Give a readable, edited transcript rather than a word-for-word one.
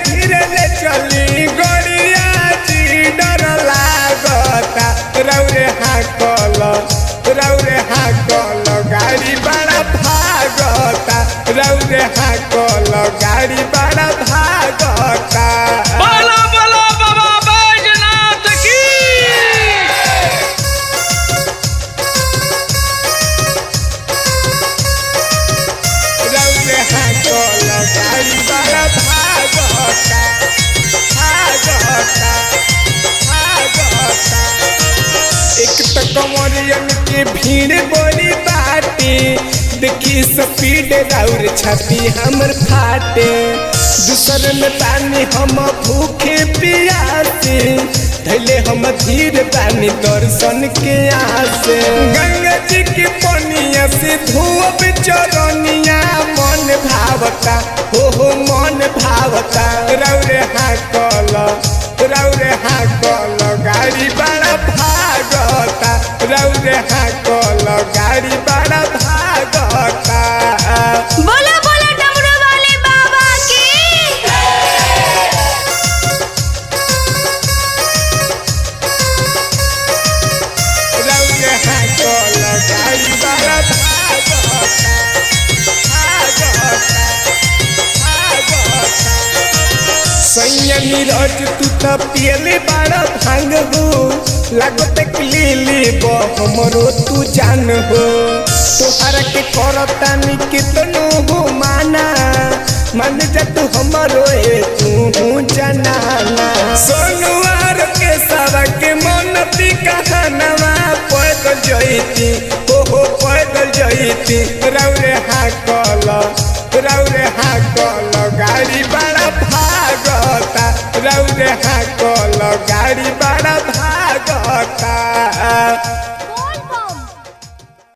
धीरे ले चली गड़िया जी डर लागता रौरे हाकल गाड़ी बड़ा भागता रौरे हाकल गाड़ी बड़ा भागता। बोलो बोलो बाबा बैजनाथ की। रौरे हाकल गाड़ी बड़ा भागता। एक तो कंवरियन के भीड़ बड़ी बाटे देखी स्पीड राउर छाती हमर फाटे दूसर में पानी हम भूखे पियासे धैले हम धीर पानी दर्शन के आसे गंगा जी के पनिया से धोब चरनिया मन भावता हो मन भावता रौरे हाकल गाड़ी बड़ा भागता रौरे हाकल गाड़ी बड़ा भागता। बोलो बोलो डमरू वाले बाबा की। रौरे हाकल गाड़ी बड़ा भागता। सैया नीरज तू तो पियले बड़ा भांग हो लागत लिली हमरो तू जान हो तोहरा के करतानी कितनो हो माना मान जा तू हमरो तू जनाना सोनुआर के सारा के मनती कहानवा पैदल जईती हो पैदल जईती रौरे हाकल गाड़ी बड़ा भागता रौरे हाकल गाड़ी